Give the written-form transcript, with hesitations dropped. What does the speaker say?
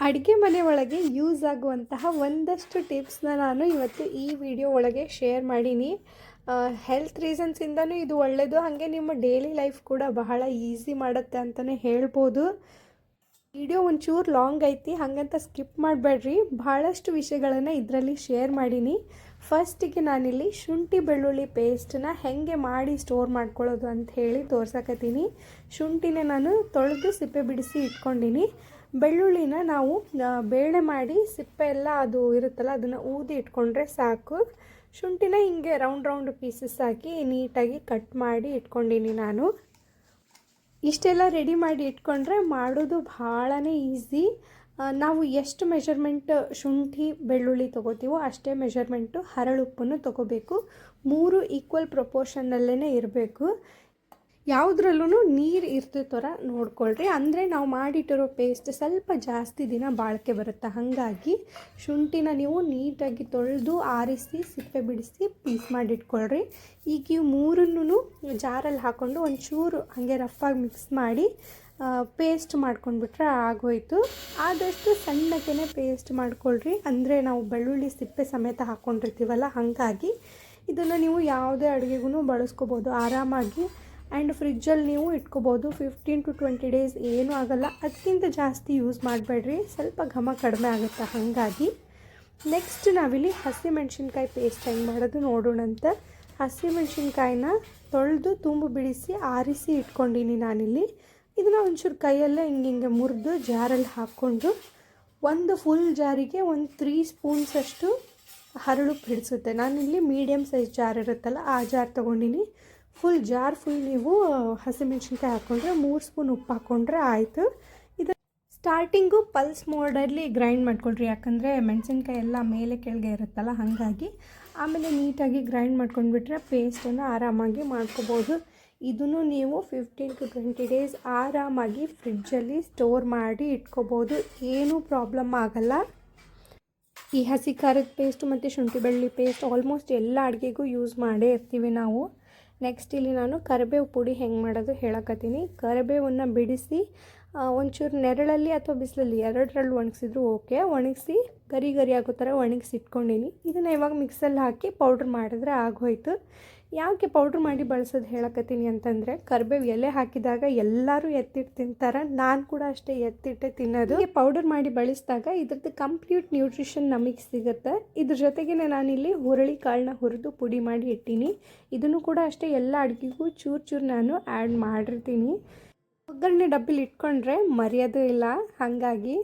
ಅಡುಗೆ ಮನೆ ಒಳಗೆ ಯೂಸ್ ಆಗುವಂತಹ ಒಂದಷ್ಟು ಟಿಪ್ಸ್ನ ನಾನು ಇವತ್ತು ಈ ವಿಡಿಯೋ ಒಳಗೆ ಶೇರ್ ಮಾಡೀನಿ. ಹೆಲ್ತ್ ರೀಸನ್ಸಿಂದನೂ ಇದು ಒಳ್ಳೆಯದು, ಹಾಗೆ ನಿಮ್ಮ ಡೈಲಿ ಲೈಫ್ ಕೂಡ ಬಹಳ ಈಸಿ ಮಾಡುತ್ತೆ ಅಂತಲೇ ಹೇಳ್ಬೋದು. ವಿಡಿಯೋ ಒಂಚೂರು ಲಾಂಗ್ ಐತಿ, ಹಾಗಂತ ಸ್ಕಿಪ್ ಮಾಡಬೇಡ್ರಿ. ಭಾಳಷ್ಟು ವಿಷಯಗಳನ್ನು ಇದರಲ್ಲಿ ಶೇರ್ ಮಾಡೀನಿ. ಫಸ್ಟಿಗೆ ನಾನಿಲ್ಲಿ ಶುಂಠಿ ಬೆಳ್ಳುಳ್ಳಿ ಪೇಸ್ಟನ್ನ ಹೇಗೆ ಮಾಡಿ ಸ್ಟೋರ್ ಮಾಡ್ಕೊಳ್ಳೋದು ಅಂತ ಹೇಳಿ ತೋರ್ಸಕತ್ತೀನಿ. ಶುಂಠಿನ ನಾನು ತೊಳೆದು ಸಿಪ್ಪೆ ಬಿಡಿಸಿ ಇಟ್ಕೊಂಡಿನಿ. ಬೆಳ್ಳುಳ್ಳಿನ ನಾವು ಬೇಳೆ ಮಾಡಿ ಸಿಪ್ಪೆ ಎಲ್ಲ ಅದು ಇರುತ್ತಲ್ಲ ಅದನ್ನು ಊದಿ ಇಟ್ಕೊಂಡ್ರೆ ಸಾಕು. ಶುಂಠಿನ ಹಿಂಗೆ ರೌಂಡ್ ಪೀಸಸ್ ಹಾಕಿ ನೀಟಾಗಿ ಕಟ್ ಮಾಡಿ ಇಟ್ಕೊಂಡಿನಿ ನಾನು. ಇಷ್ಟೆಲ್ಲ ರೆಡಿ ಮಾಡಿ ಇಟ್ಕೊಂಡ್ರೆ ಮಾಡೋದು ಭಾಳನೇ ಈಸಿ. ನಾವು ಎಷ್ಟು ಮೆಷರ್ಮೆಂಟ್ ಶುಂಠಿ ಬೆಳ್ಳುಳ್ಳಿ ತೊಗೋತೀವೋ ಅಷ್ಟೇ ಮೆಷರ್ಮೆಂಟು ಹರಳುಪ್ಪನ್ನು ತೊಗೋಬೇಕು. 3 ಈಕ್ವಲ್ ಪ್ರಪೋರ್ಷನ್ನಲ್ಲೇ ಇರಬೇಕು. ಯಾವುದ್ರಲ್ಲೂ ನೀರು ಇರ್ತಿರೋ ಥರ ನೋಡ್ಕೊಳ್ರಿ, ಅಂದರೆ ನಾವು ಮಾಡಿಟ್ಟಿರೋ ಪೇಸ್ಟ್ ಸ್ವಲ್ಪ ಜಾಸ್ತಿ ದಿನ ಬಾಳಿಕೆ ಬರುತ್ತೆ. ಹಾಗಾಗಿ ಶುಂಠಿನ ನೀವು ನೀಟಾಗಿ ತೊಳೆದು ಆರಿಸಿ ಸಿಪ್ಪೆ ಬಿಡಿಸಿ ಪೀಸ್ ಮಾಡಿಟ್ಕೊಳ್ರಿ. ಈಗ ಇವು ಮೂರನ್ನೂ ಜಾರಲ್ಲಿ ಹಾಕ್ಕೊಂಡು ಒಂಚೂರು ಹಾಗೆ ರಫಾಗಿ ಮಿಕ್ಸ್ ಮಾಡಿ ಪೇಸ್ಟ್ ಮಾಡ್ಕೊಂಡ್ಬಿಟ್ರೆ ಆಗೋಯ್ತು. ಆದಷ್ಟು ಸಣ್ಣಕ್ಕೆ ಪೇಸ್ಟ್ ಮಾಡ್ಕೊಳ್ರಿ, ಅಂದರೆ ನಾವು ಬೆಳ್ಳುಳ್ಳಿ ಸಿಪ್ಪೆ ಸಮೇತ ಹಾಕ್ಕೊಂಡಿರ್ತೀವಲ್ಲ, ಹಾಗಾಗಿ ಇದನ್ನು ನೀವು ಯಾವುದೇ ಅಡುಗೆಗೂ ಬಳಸ್ಕೋಬೋದು ಆರಾಮಾಗಿ. ಆ್ಯಂಡ್ ಫ್ರಿಜ್ಜಲ್ಲಿ ನೀವು ಇಟ್ಕೋಬೋದು 15 to 20 ಡೇಸ್, ಏನೂ ಆಗೋಲ್ಲ. ಅದಕ್ಕಿಂತ ಜಾಸ್ತಿ ಯೂಸ್ ಮಾಡಬೇಡ್ರಿ, ಸ್ವಲ್ಪ ಘಮ ಕಡಿಮೆ ಆಗುತ್ತೆ. ಹಾಗಾಗಿ ನೆಕ್ಸ್ಟ್ ನಾವಿಲ್ಲಿ ಹಸಿಮೆಣ್ಸಿನ್ಕಾಯಿ ಪೇಸ್ಟ್ ಹೆಂಗೆ ಮಾಡೋದು ನೋಡೋಣಂತ. ಹಸಿಮೆಣ್ಸಿನ್ಕಾಯಿನ ತೊಳೆದು ತುಂಬು ಬಿಡಿಸಿ ಆರಿಸಿ ಇಟ್ಕೊಂಡಿನಿ ನಾನಿಲ್ಲಿ. ಇದನ್ನು ಒಂಚೂರು ಕೈಯಲ್ಲೇ ಹಿಂಗೆ ಮುರಿದು ಜಾರಲ್ಲಿ ಹಾಕ್ಕೊಂಡು, ಒಂದು ಫುಲ್ ಜಾರಿಗೆ ಒಂದು 3 ಸ್ಪೂನ್ಸಷ್ಟು ಹರಳುಪ್ಪು ಹಿಡಿಸುತ್ತೆ. ನಾನಿಲ್ಲಿ ಮೀಡಿಯಮ್ ಸೈಜ್ ಜಾರ್ ಇರುತ್ತಲ್ಲ ಆ ಜಾರ್ ತೊಗೊಂಡಿನಿ. ಫುಲ್ ನೀವು ಹಸಿಮೆಣ್ಸಿನ್ಕಾಯಿ ಹಾಕ್ಕೊಂಡ್ರೆ 3 ಸ್ಪೂನ್ ಉಪ್ಪು ಹಾಕ್ಕೊಂಡ್ರೆ ಆಯಿತು. ಇದು ಸ್ಟಾರ್ಟಿಂಗು ಪಲ್ಸ್ ಮೋಡಲ್ಲಿ ಗ್ರೈಂಡ್ ಮಾಡ್ಕೊಳ್ರಿ, ಯಾಕಂದರೆ ಮೆಣಸಿನ್ಕಾಯಿ ಎಲ್ಲ ಮೇಲೆ ಕೆಳಗೆ ಇರುತ್ತಲ್ಲ, ಹಾಗಾಗಿ ಆಮೇಲೆ ನೀಟಾಗಿ ಗ್ರೈಂಡ್ ಮಾಡ್ಕೊಂಡ್ಬಿಟ್ರೆ ಪೇಸ್ಟನ್ನು ಆರಾಮಾಗಿ ಮಾಡ್ಕೋಬೋದು. ಇದನ್ನು ನೀವು 15 to 20 ಡೇಸ್ ಆರಾಮಾಗಿ ಫ್ರಿಡ್ಜಲ್ಲಿ ಸ್ಟೋರ್ ಮಾಡಿ ಇಟ್ಕೋಬೋದು, ಏನೂ ಪ್ರಾಬ್ಲಮ್ ಆಗಲ್ಲ. ಈ ಹಸಿ ಖಾರದ ಪೇಸ್ಟು ಮತ್ತು ಶುಂಠಿ ಬೆಳ್ಳುಳ್ಳಿ ಪೇಸ್ಟ್ ಆಲ್ಮೋಸ್ಟ್ ಎಲ್ಲ ಅಡುಗೆಗೂ ಯೂಸ್ ಮಾಡೇ ಇರ್ತೀವಿ ನಾವು. ನೆಕ್ಸ್ಟ್ ಇಲ್ಲಿ ನಾನು ಕರಿಬೇವು ಪುಡಿ ಹೆಂಗೆ ಮಾಡೋದು ಹೇಳಕತ್ತೀನಿ. ಕರಿಬೇವನ್ನು ಬಿಡಿಸಿ ಒಂಚೂರು ನೆರಳಲ್ಲಿ ಅಥವಾ ಬಿಸಿಲಲ್ಲಿ ಎರಡರಲ್ಲೂ ಒಣಗಿಸಿದ್ರು ಓಕೆ, ಒಣಗಿಸಿ ಗರಿ ಆಗೋ ಥರ ಒಣಗಿಸಿ ಇಟ್ಕೊಂಡಿನಿ. ಇದನ್ನು ಇವಾಗ ಮಿಕ್ಸಲ್ಲಿ ಹಾಕಿ ಪೌಡ್ರ್ ಮಾಡಿದ್ರೆ ಆಗೋಯ್ತು. ಯಾಕೆ ಪೌಡ್ರ್ ಮಾಡಿ ಬಳಸೋದು ಹೇಳಕತ್ತೀನಿ ಅಂತಂದರೆ, ಕರಿಬೇವು ಎಲೆ ಹಾಕಿದಾಗ ಎಲ್ಲರೂ ಎತ್ತಿಟ್ಟು ತಿಂತಾರೆ, ನಾನು ಕೂಡ ಅಷ್ಟೇ ಎತ್ತಿಟ್ಟೆ ತಿನ್ನೋದು. ಪೌಡರ್ ಮಾಡಿ ಬಳಸಿದಾಗ ಇದ್ರದ್ದು ಕಂಪ್ಲೀಟ್ ನ್ಯೂಟ್ರಿಷನ್ ನಮಗೆ ಸಿಗುತ್ತೆ. ಇದ್ರ ಜೊತೆಗೆ ನಾನಿಲ್ಲಿ ಹುರುಳಿ ಕಾಳನ್ನ ಹುರಿದು ಪುಡಿ ಮಾಡಿ ಇಟ್ಟೀನಿ. ಇದನ್ನು ಕೂಡ ಅಷ್ಟೇ ಎಲ್ಲ ಅಡುಗೆಗೂ ಚೂರು ನಾನು ಆ್ಯಡ್ ಮಾಡಿರ್ತೀನಿ. ಒಗ್ಗರಣೆ ಡಬ್ಬಿಲಿ ಇಟ್ಕೊಂಡ್ರೆ ಮರೆಯೋದು ಇಲ್ಲ, ಹಾಗಾಗಿ